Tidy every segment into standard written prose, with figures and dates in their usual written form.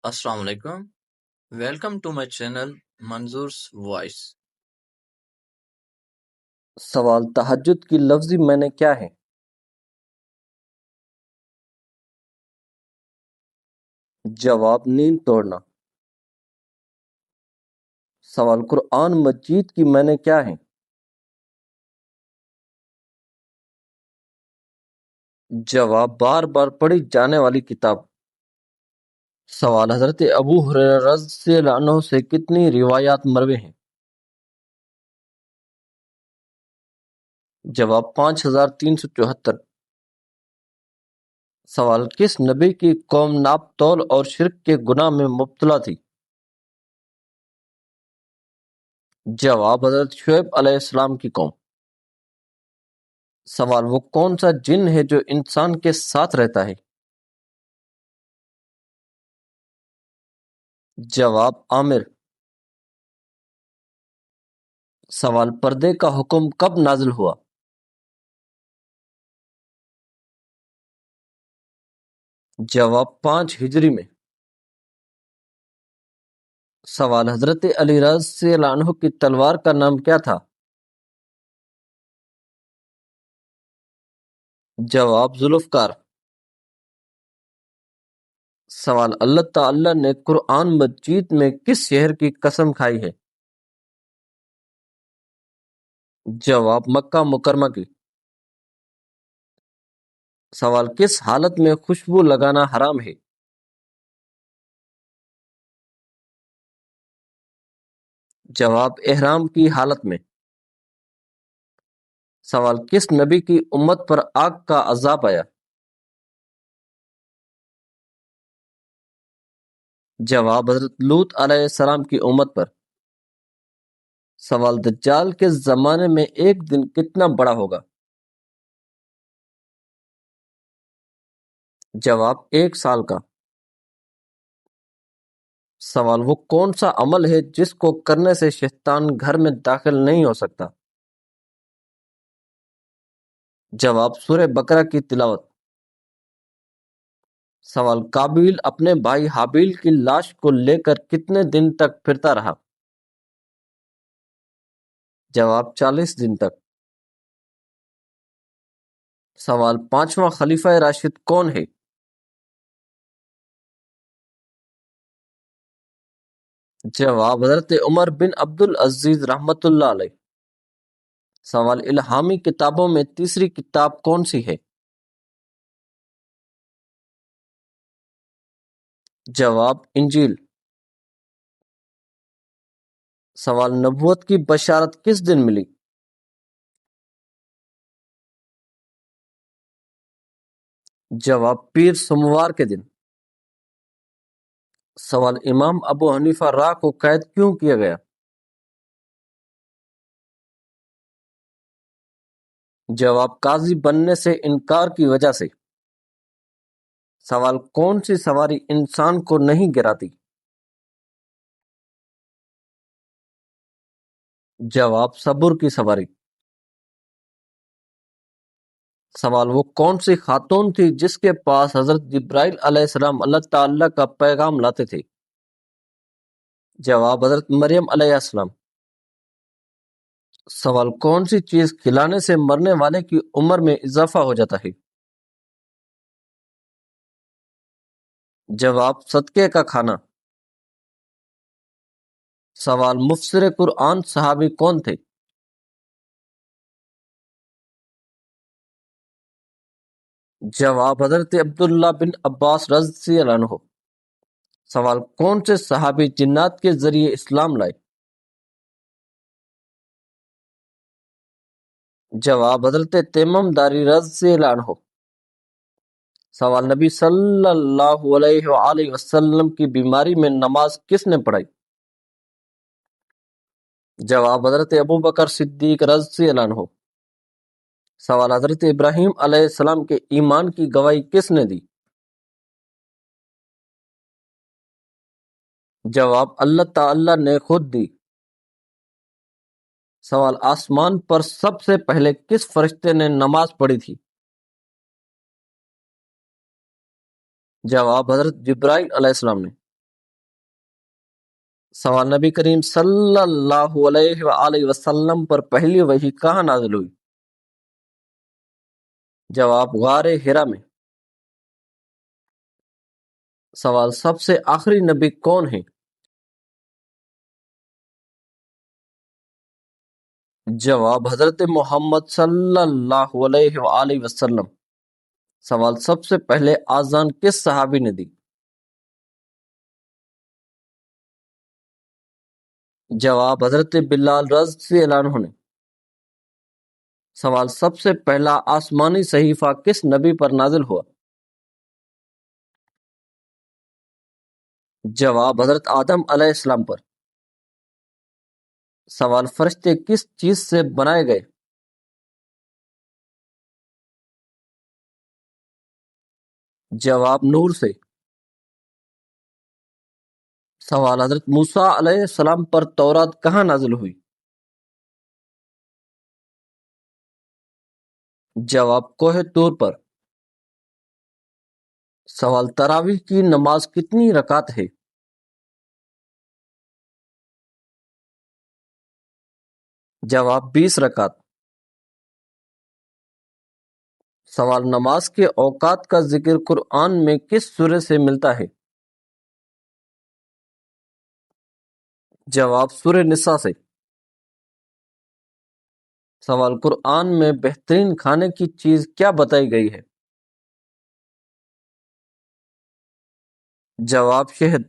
السلام علیکم. Welcome to my channel Manzoor's voice. سوال تہجد کی لفظی معنی کیا ہے؟ جواب نیند توڑنا. سوال قرآن مجید کی معنی کیا ہے؟ جواب بار بار پڑھی جانے والی کتاب. سوال حضرت ابو ہریرہ رضی اللہ عنہ سے کتنی روایات مروی ہیں؟ جواب 5374. سوال کس نبی کی قوم ناپ تول اور شرک کے گناہ میں مبتلا تھی؟ جواب حضرت شعیب علیہ السلام کی قوم. سوال وہ کون سا جن ہے جو انسان کے ساتھ رہتا ہے؟ جواب عامر. سوال پردے کا حکم کب نازل ہوا؟ جواب 5 ہجری میں. سوال حضرت علی رضی اللہ عنہ کی تلوار کا نام کیا تھا؟ جواب ذوالفقار. سوال اللہ تعالی نے قرآن مجید میں کس شہر کی قسم کھائی ہے؟ جواب مکہ مکرمہ کی. سوال کس حالت میں خوشبو لگانا حرام ہے؟ جواب احرام کی حالت میں. سوال کس نبی کی امت پر آگ کا عذاب آیا؟ جواب حضرت لوط علیہ السلام کی امت پر. سوال دجال کے زمانے میں ایک دن کتنا بڑا ہوگا؟ جواب 1 سال کا. سوال وہ کون سا عمل ہے جس کو کرنے سے شیطان گھر میں داخل نہیں ہو سکتا؟ جواب سورہ بقرہ کی تلاوت. سوال قابیل اپنے بھائی حابیل کی لاش کو لے کر کتنے دن تک پھرتا رہا؟ جواب 40 دن تک. سوال 5واں خلیفہ راشد کون ہے؟ جواب حضرت عمر بن عبد العزیز رحمۃ اللہ علیہ. سوال الہامی کتابوں میں تیسری کتاب کون سی ہے؟ جواب انجیل. سوال نبوت کی بشارت کس دن ملی؟ جواب پیر سوموار کے دن. سوال امام ابو حنیفہ راہ کو قید کیوں کیا گیا؟ جواب قاضی بننے سے انکار کی وجہ سے. سوال کون سی سواری انسان کو نہیں گراتی؟ جواب صبر کی سواری. سوال وہ کون سی خاتون تھی جس کے پاس حضرت جبرائیل علیہ السلام اللہ تعالی کا پیغام لاتے تھے؟ جواب حضرت مریم علیہ السلام. سوال کون سی چیز کھلانے سے مرنے والے کی عمر میں اضافہ ہو جاتا ہے؟ جواب صدقے کا کھانا. سوال مفسر قرآن صحابی کون تھے؟ جواب حضرت عبداللہ بن عباس رضی اللہ عنہ. سوال کون سے صحابی جنات کے ذریعے اسلام لائے؟ جواب حضرت تیمم داری رضی اللہ عنہ. سوال نبی صلی اللہ علیہ وآلہ وسلم کی بیماری میں نماز کس نے پڑھائی؟ جواب حضرت ابو بکر صدیق رضی اللہ عنہ. سوال حضرت ابراہیم علیہ السلام کے ایمان کی گواہی کس نے دی؟ جواب اللہ تعالی نے خود دی. سوال آسمان پر سب سے پہلے کس فرشتے نے نماز پڑھی تھی؟ جواب حضرت جبرائیل علیہ السلام نے. سوال نبی کریم صلی اللہ علیہ وآلہ وسلم پر پہلی وحی کہاں نازل ہوئی؟ جواب غار حرا میں۔ سوال سب سے آخری نبی کون ہیں؟ جواب حضرت محمد صلی اللہ علیہ وآلہ وسلم۔ سوال سب سے پہلے آذان کس صحابی نے دی؟ جواب حضرت بلال رضی اللہ عنہ نے۔ سوال سب سے پہلا آسمانی صحیفہ کس نبی پر نازل ہوا؟ جواب حضرت آدم علیہ السلام پر۔ سوال فرشتے کس چیز سے بنائے گئے؟ جواب نور سے۔ سوال حضرت موسیٰ علیہ السلام پر تورات کہاں نازل ہوئی؟ جواب کوہ طور پر۔ سوال تراویح کی نماز کتنی رکعت ہے؟ جواب 20 رکعت۔ سوال نماز کے اوقات کا ذکر قرآن میں کس سورہ سے ملتا ہے؟ جواب سورہ نساء سے۔ سوال قرآن میں بہترین کھانے کی چیز کیا بتائی گئی ہے؟ جواب شہد۔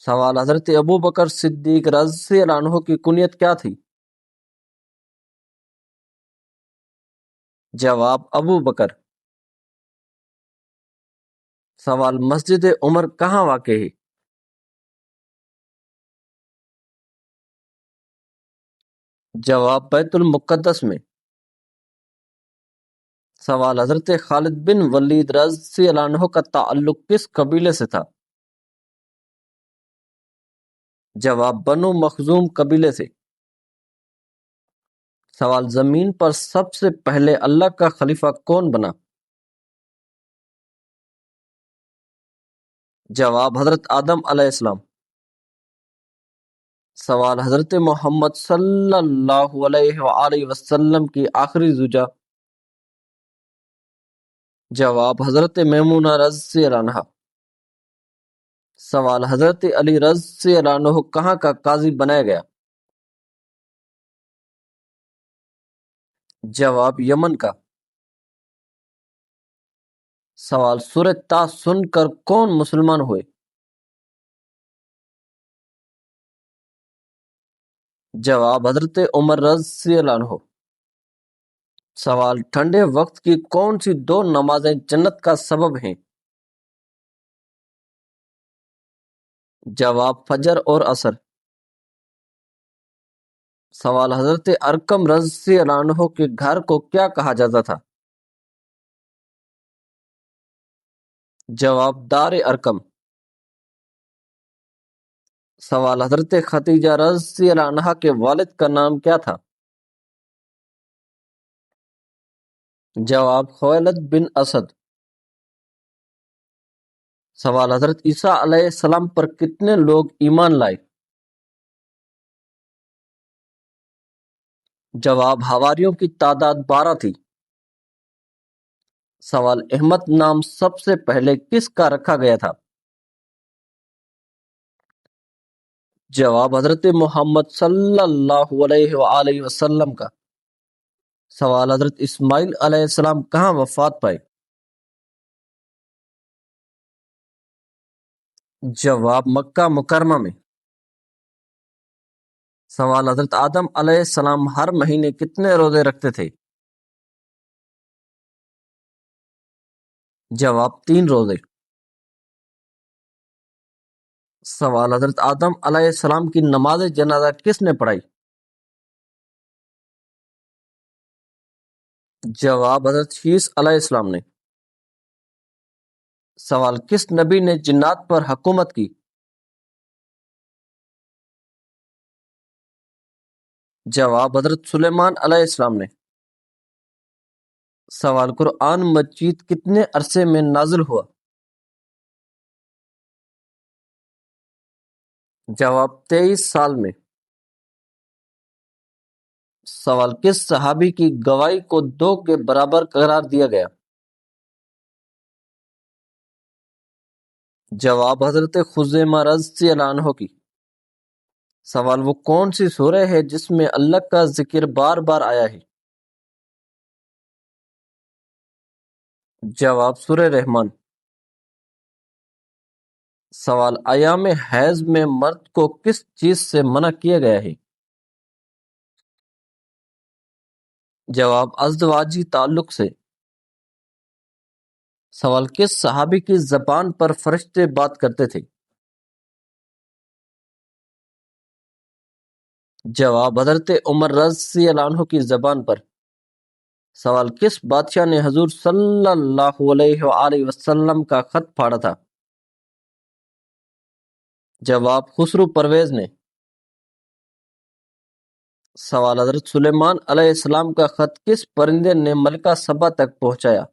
سوال حضرت ابو بکر صدیق رضی اللہ عنہ کی کنیت کیا تھی؟ جواب ابو بکر۔ سوال مسجد عمر کہاں واقع ہے؟ جواب بیت المقدس میں۔ سوال حضرت خالد بن ولید رضی اللہ عنہ کا تعلق کس قبیلے سے تھا؟ جواب بنو مخزوم قبیلے سے۔ سوال زمین پر سب سے پہلے اللہ کا خلیفہ کون بنا؟ جواب حضرت آدم علیہ السلام۔ سوال حضرت محمد صلی اللہ علیہ وآلہ وسلم کی آخری زوجہ؟ جواب حضرت میمونہ رضی اللہ عنہا۔ سوال حضرت علی رضی اللہ عنہ کہاں کا قاضی بنایا گیا؟ جواب یمن کا۔ سوال سورہ تا سن کر کون مسلمان ہوئے؟ جواب حضرت عمر رضی اللہ عنہ۔ سوال ٹھنڈے وقت کی کون سی 2 نمازیں جنت کا سبب ہیں؟ جواب فجر اور عصر۔ سوال حضرت ارقم رضی اللہ عنہ کے گھر کو کیا کہا جاتا تھا؟ جواب دار ارقم۔ سوال حضرت ختیجہ رضی اللہ عنہا کے والد کا نام کیا تھا؟ جواب خویلد بن اسد۔ سوال حضرت عیسیٰ علیہ السلام پر کتنے لوگ ایمان لائے؟ جواب حواریوں کی تعداد 12 تھی۔ سوال احمد نام سب سے پہلے کس کا رکھا گیا تھا؟ جواب حضرت محمد صلی اللہ علیہ وآلہ وسلم کا۔ سوال حضرت اسماعیل علیہ السلام کہاں وفات پائے؟ جواب مکہ مکرمہ میں۔ سوال حضرت آدم علیہ السلام ہر مہینے کتنے روزے رکھتے تھے؟ جواب 3 روزے۔ سوال حضرت آدم علیہ السلام کی نماز جنازہ کس نے پڑھائی؟ جواب حضرت شیس علیہ السلام نے۔ سوال کس نبی نے جنات پر حکومت کی؟ جواب حضرت سلیمان علیہ السلام نے۔ سوال قرآن مجید کتنے عرصے میں نازل ہوا؟ جواب 23 سال میں۔ سوال کس صحابی کی گواہی کو 2 کے برابر قرار دیا گیا؟ جواب حضرت خزیمہ رضی اللہ عنہ کی۔ سوال وہ کون سی سورہ ہے جس میں اللہ کا ذکر بار بار آیا ہے؟ جواب سورہ رحمان۔ سوال ایام حیض میں مرد کو کس چیز سے منع کیا گیا ہے؟ جواب ازدواجی تعلق سے۔ سوال کس صحابی کی زبان پر فرشتے بات کرتے تھے؟ جواب حضرت عمر رضی اللہ عنہ کی زبان پر۔ سوال کس بادشاہ نے حضور صلی اللہ علیہ وآلہ وسلم کا خط پھاڑا تھا؟ جواب خسرو پرویز نے۔ سوال حضرت سلیمان علیہ السلام کا خط کس پرندے نے ملکہ سبا تک پہنچایا؟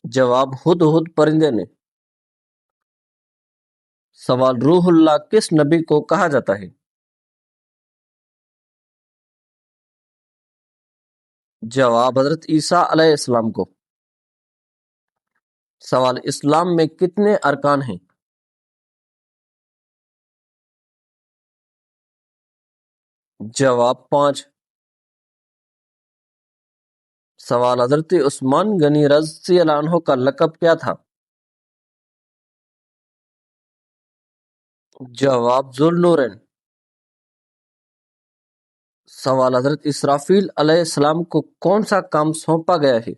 جواب ہدہد پرندے نے۔ سوال روح اللہ کس نبی کو کہا جاتا ہے؟ جواب حضرت عیسیٰ علیہ السلام کو۔ سوال اسلام میں کتنے ارکان ہیں؟ جواب 5۔ سوال حضرت عثمان غنی رضی اللہ عنہ کا لقب کیا تھا؟ جواب ذوالنورین۔ سوال حضرت اسرافیل علیہ السلام کو کون سا کام سونپا گیا ہے؟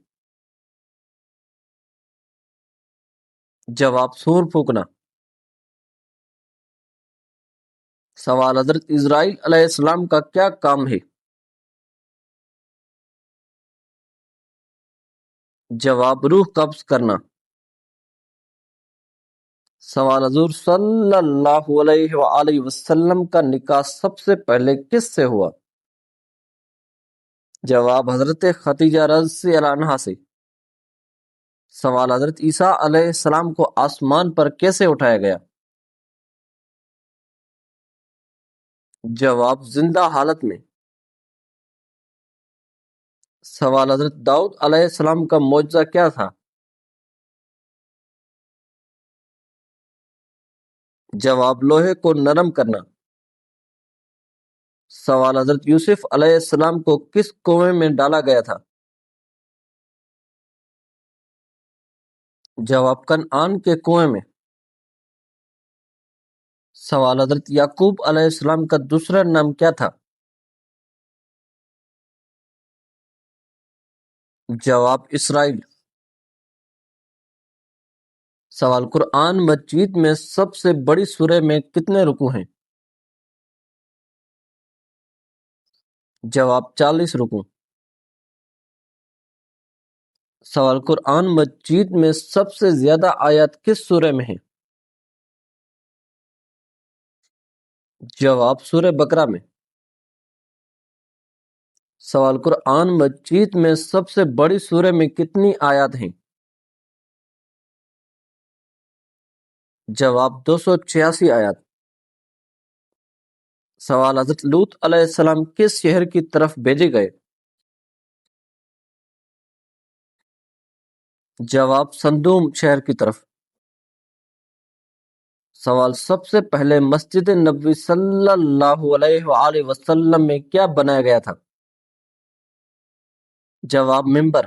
جواب سور پھونکنا۔ سوال حضرت اسرائیل علیہ السلام کا کیا کام ہے؟ جواب روح قبض کرنا۔ سوال حضور صلی اللہ علیہ وآلہ وسلم کا نکاح سب سے پہلے کس سے ہوا؟ جواب حضرت خدیجہ رضی اللہ عنہا سے۔ سوال حضرت عیسیٰ علیہ السلام کو آسمان پر کیسے اٹھایا گیا؟ جواب زندہ حالت میں۔ سوال حضرت داؤد علیہ السلام کا معجزہ کیا تھا؟ جواب لوہے کو نرم کرنا۔ سوال حضرت یوسف علیہ السلام کو کس کنویں میں ڈالا گیا تھا؟ جواب کنعان کے کنویں میں۔ سوال حضرت یعقوب علیہ السلام کا دوسرا نام کیا تھا؟ جواب اسرائیل۔ سوال قرآن مجید میں سب سے بڑی سورہ میں کتنے رکوع ہیں؟ جواب 40 رکوع۔ سوال قرآن مجید میں سب سے زیادہ آیات کس سورہ میں ہیں؟ جواب سورہ بقرہ میں۔ سوال قرآن مجید میں سب سے بڑی سورہ میں کتنی آیات ہیں؟ جواب 286 آیات۔ سوال حضرت لوط علیہ السلام کس شہر کی طرف بھیجے گئے؟ جواب صدوم شہر کی طرف۔ سوال سب سے پہلے مسجد نبوی صلی اللہ علیہ وآلہ وسلم میں کیا بنایا گیا تھا؟ جواب منبر۔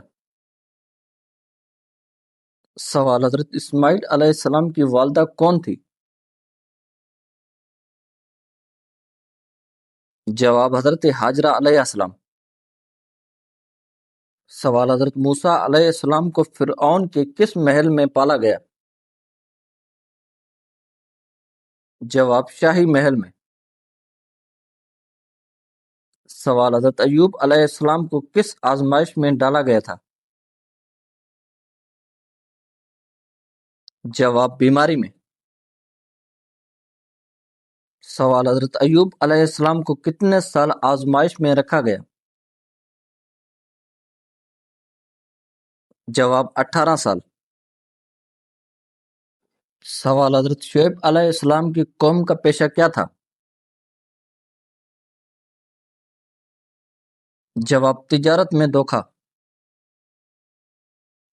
سوال حضرت اسماعیل علیہ السلام کی والدہ کون تھی؟ جواب حضرت ہاجرہ علیہ السلام۔ سوال حضرت موسیٰ علیہ السلام کو فرعون کے کس محل میں پالا گیا؟ جواب شاہی محل میں۔ سوال حضرت ایوب علیہ السلام کو کس آزمائش میں ڈالا گیا تھا؟ جواب بیماری میں۔ سوال حضرت ایوب علیہ السلام کو کتنے سال آزمائش میں رکھا گیا؟ جواب 18 سال۔ سوال حضرت شعیب علیہ السلام کی قوم کا پیشہ کیا تھا؟ جواب تجارت میں دھوکہ۔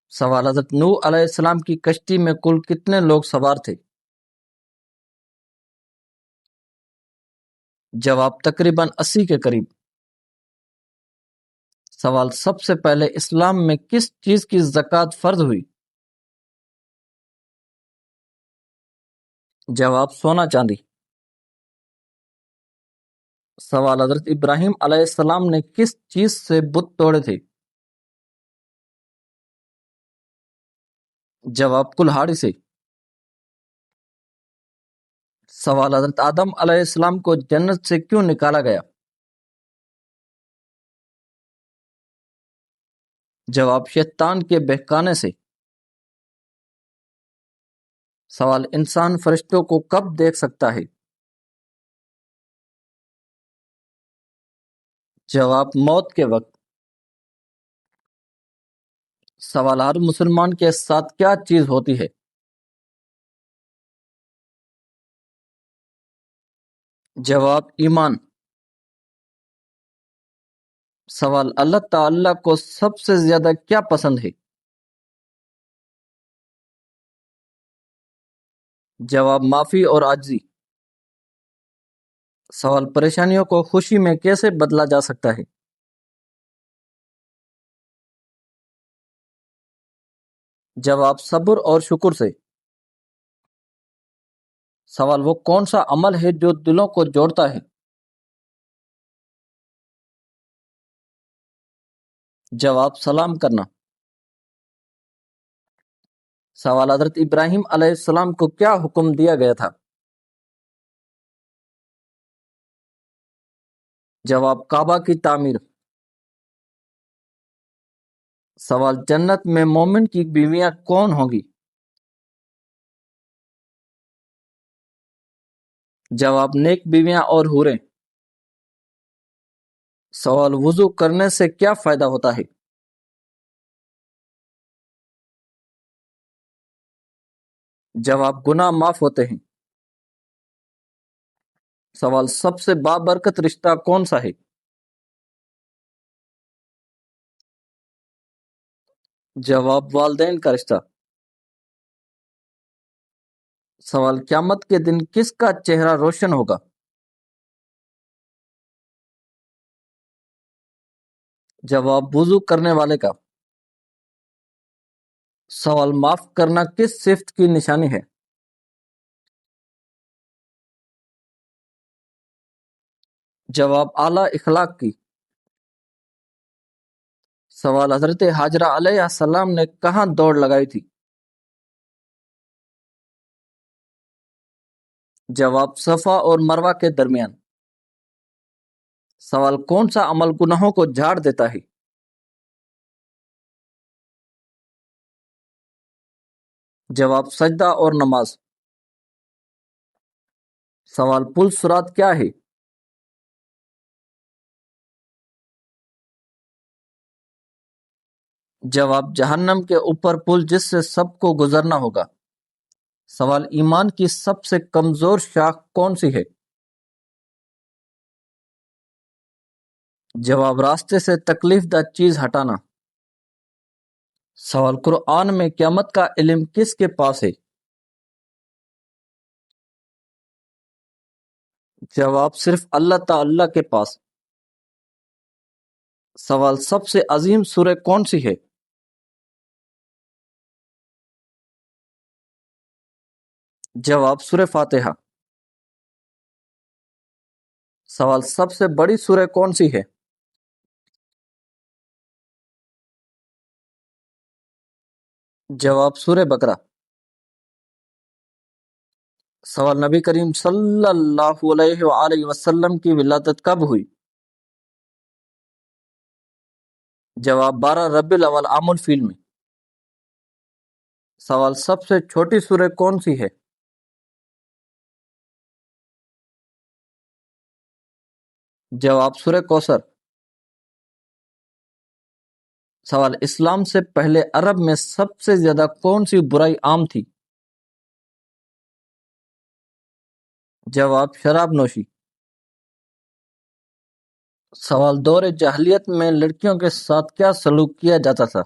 سوال حضرت نوح علیہ السلام کی کشتی میں کل کتنے لوگ سوار تھے؟ جواب تقریباً 80 کے قریب۔ سوال سب سے پہلے اسلام میں کس چیز کی زکوٰۃ فرض ہوئی؟ جواب سونا چاندی۔ سوال حضرت ابراہیم علیہ السلام نے کس چیز سے بت توڑے تھے؟ جواب کلہاڑی سے۔ سوال حضرت آدم علیہ السلام کو جنت سے کیوں نکالا گیا؟ جواب شیطان کے بہکانے سے۔ سوال انسان فرشتوں کو کب دیکھ سکتا ہے؟ جواب موت کے وقت۔ سوال ہر مسلمان کے ساتھ کیا چیز ہوتی ہے؟ جواب ایمان۔ سوال اللہ تعالیٰ کو سب سے زیادہ کیا پسند ہے؟ جواب معافی اور عاجزی۔ سوال پریشانیوں کو خوشی میں کیسے بدلا جا سکتا ہے؟ جواب صبر اور شکر سے۔ سوال وہ کون سا عمل ہے جو دلوں کو جوڑتا ہے؟ جواب سلام کرنا۔ سوال حضرت ابراہیم علیہ السلام کو کیا حکم دیا گیا تھا؟ جواب کعبہ کی تعمیر۔ سوال جنت میں مومن کی بیویاں کون ہوں گی؟ جواب نیک بیویاں اور حوریں۔ سوال وضو کرنے سے کیا فائدہ ہوتا ہے؟ جواب گناہ معاف ہوتے ہیں۔ سوال سب سے بابرکت رشتہ کون سا ہے؟ جواب والدین کا رشتہ۔ سوال قیامت کے دن کس کا چہرہ روشن ہوگا؟ جواب وضو کرنے والے کا۔ سوال معاف کرنا کس صفت کی نشانی ہے؟ جواب اعلیٰ اخلاق کی۔ سوال حضرت حاجرہ علیہ السلام نے کہاں دوڑ لگائی تھی؟ جواب صفا اور مروہ کے درمیان۔ سوال کون سا عمل گناہوں کو جھاڑ دیتا ہے؟ جواب سجدہ اور نماز۔ سوال پل صراط کیا ہے؟ جواب جہنم کے اوپر پل جس سے سب کو گزرنا ہوگا۔ سوال ایمان کی سب سے کمزور شاخ کون سی ہے؟ جواب راستے سے تکلیف دہ چیز ہٹانا۔ سوال قرآن میں قیامت کا علم کس کے پاس ہے؟ جواب صرف اللہ تعالی کے پاس۔ سوال سب سے عظیم سورہ کون سی ہے؟ جواب سورہ فاتحہ۔ سوال سب سے بڑی سورہ کون سی ہے؟ جواب سورہ بقرہ۔ سوال نبی کریم صلی اللہ علیہ وآلہ وسلم کی ولادت کب ہوئی؟ جواب 12 ربیع الاول عام الفیل میں۔ سوال سب سے چھوٹی سورہ کون سی ہے؟ جواب سورہ کوثر۔ سوال اسلام سے پہلے عرب میں سب سے زیادہ کون سی برائی عام تھی؟ جواب شراب نوشی۔ سوال دور جاہلیت میں لڑکیوں کے ساتھ کیا سلوک کیا جاتا تھا؟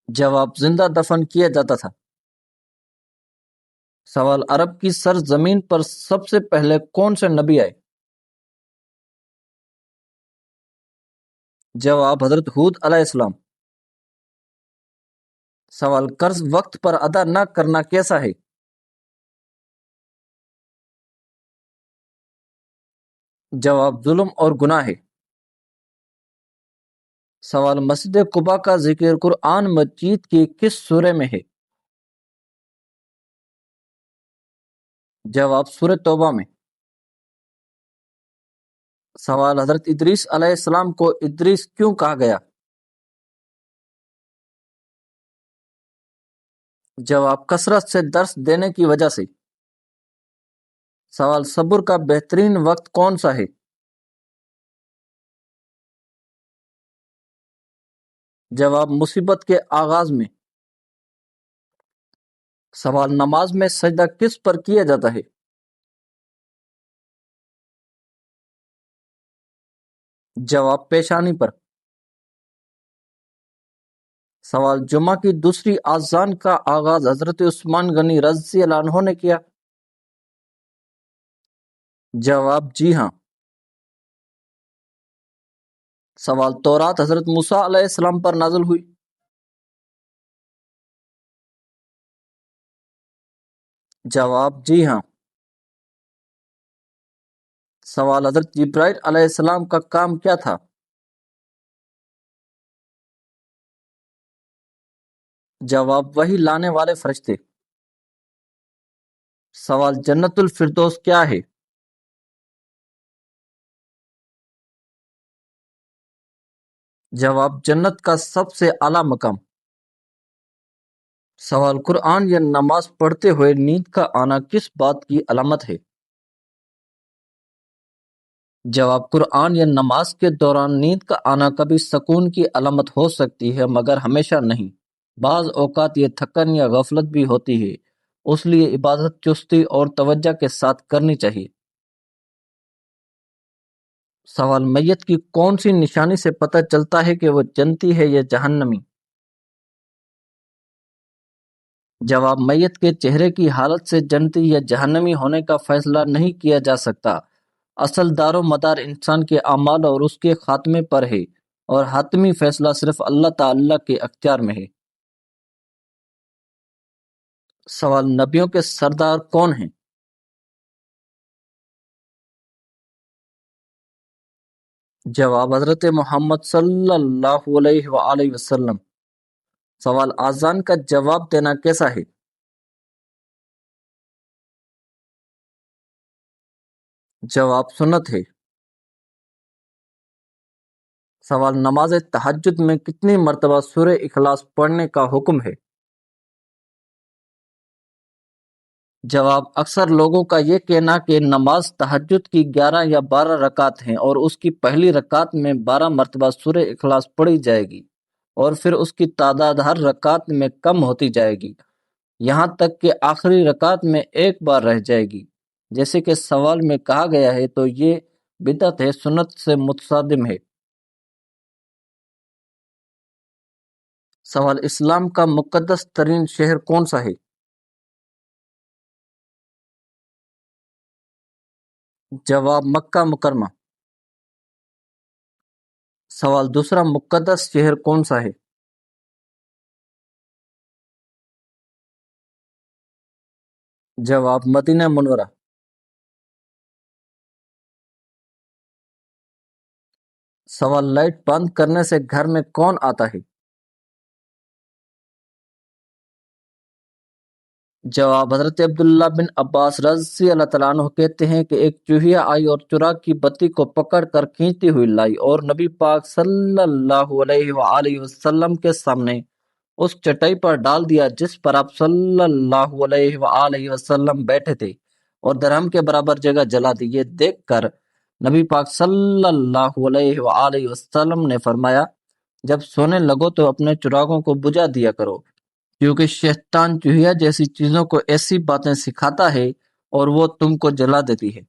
جواب زندہ دفن کیا جاتا تھا۔ سوال عرب کی سرزمین پر سب سے پہلے کون سے نبی آئے؟ جواب حضرت ہود علیہ السلام۔ سوال قرض وقت پر ادا نہ کرنا کیسا ہے؟ جواب ظلم اور گناہ ہے۔ سوال مسجد قباء کا ذکر قرآن مجید کی کس سورہ میں ہے؟ جواب سورہ توبہ میں۔ سوال حضرت ادریس علیہ السلام کو ادریس کیوں کہا گیا؟ جواب کثرت سے درس دینے کی وجہ سے۔ سوال صبر کا بہترین وقت کون سا ہے؟ جواب مصیبت کے آغاز میں۔ سوال نماز میں سجدہ کس پر کیا جاتا ہے؟ جواب پیشانی پر۔ سوال جمعہ کی دوسری اذان کا آغاز حضرت عثمان غنی رضی اللہ عنہ نے کیا؟ جواب جی ہاں۔ سوال تورات حضرت موسیٰ علیہ السلام پر نازل ہوئی؟ جواب جی ہاں۔ سوال حضرت جبرائیل علیہ السلام کا کام کیا تھا؟ جواب وحی لانے والے فرشتے۔ سوال جنت الفردوس کیا ہے؟ جواب جنت کا سب سے اعلیٰ مقام۔ سوال قرآن یا نماز پڑھتے ہوئے نیند کا آنا کس بات کی علامت ہے؟ جواب قرآن یا نماز کے دوران نیند کا آنا کبھی سکون کی علامت ہو سکتی ہے مگر ہمیشہ نہیں۔ بعض اوقات یہ تھکن یا غفلت بھی ہوتی ہے، اس لیے عبادت چستی اور توجہ کے ساتھ کرنی چاہیے۔ سوال میت کی کون سی نشانی سے پتہ چلتا ہے کہ وہ جنتی ہے یا جہنمی؟ جواب میت کے چہرے کی حالت سے جنتی یا جہنمی ہونے کا فیصلہ نہیں کیا جا سکتا۔ اصل دار و مدار انسان کے اعمال اور اس کے خاتمے پر ہے، اور حتمی فیصلہ صرف اللہ تعالی کے اختیار میں ہے۔ سوال نبیوں کے سردار کون ہیں؟ جواب حضرت محمد صلی اللہ علیہ وآلہ وسلم۔ سوال آذان کا جواب دینا کیسا ہے؟ جواب سنت ہے۔ سوال نماز تہجد میں کتنی مرتبہ سورہ اخلاص پڑھنے کا حکم ہے؟ جواب اکثر لوگوں کا یہ کہنا کہ نماز تہجد کی 11 یا 12 رکعت ہیں اور اس کی پہلی رکعت میں 12 مرتبہ سورہ اخلاص پڑھی جائے گی اور پھر اس کی تعداد ہر رکعت میں کم ہوتی جائے گی یہاں تک کہ آخری رکعت میں ایک بار رہ جائے گی، جیسے کہ سوال میں کہا گیا ہے، تو یہ بدعت ہے، سنت سے متصادم ہے۔ سوال اسلام کا مقدس ترین شہر کون سا ہے؟ جواب مکہ مکرمہ۔ سوال دوسرا مقدس شہر کون سا ہے؟ جواب مدینہ منورہ۔ سوال لائٹ بند کرنے سے گھر میں کون آتا ہے؟ جواب حضرت عبداللہ بن عباس رضی اللہ تعالیٰ عنہ کہتے ہیں کہ ایک چوہیا آئی اور چراغ کی بتی کو پکڑ کر کھینچتی ہوئی لائی اور نبی پاک صلی اللہ علیہ وآلہ وسلم کے سامنے اس چٹائی پر ڈال دیا جس پر آپ صلی اللہ علیہ وآلہ وسلم بیٹھے تھے، اور درہم کے برابر جگہ جلا دی۔ یہ دیکھ کر نبی پاک صلی اللہ علیہ وآلہ وسلم نے فرمایا، جب سونے لگو تو اپنے چراغوں کو بجھا دیا کرو۔ کیونکہ شیطان چوہیا جیسی چیزوں کو ایسی باتیں سکھاتا ہے اور وہ تم کو جلا دیتی ہے۔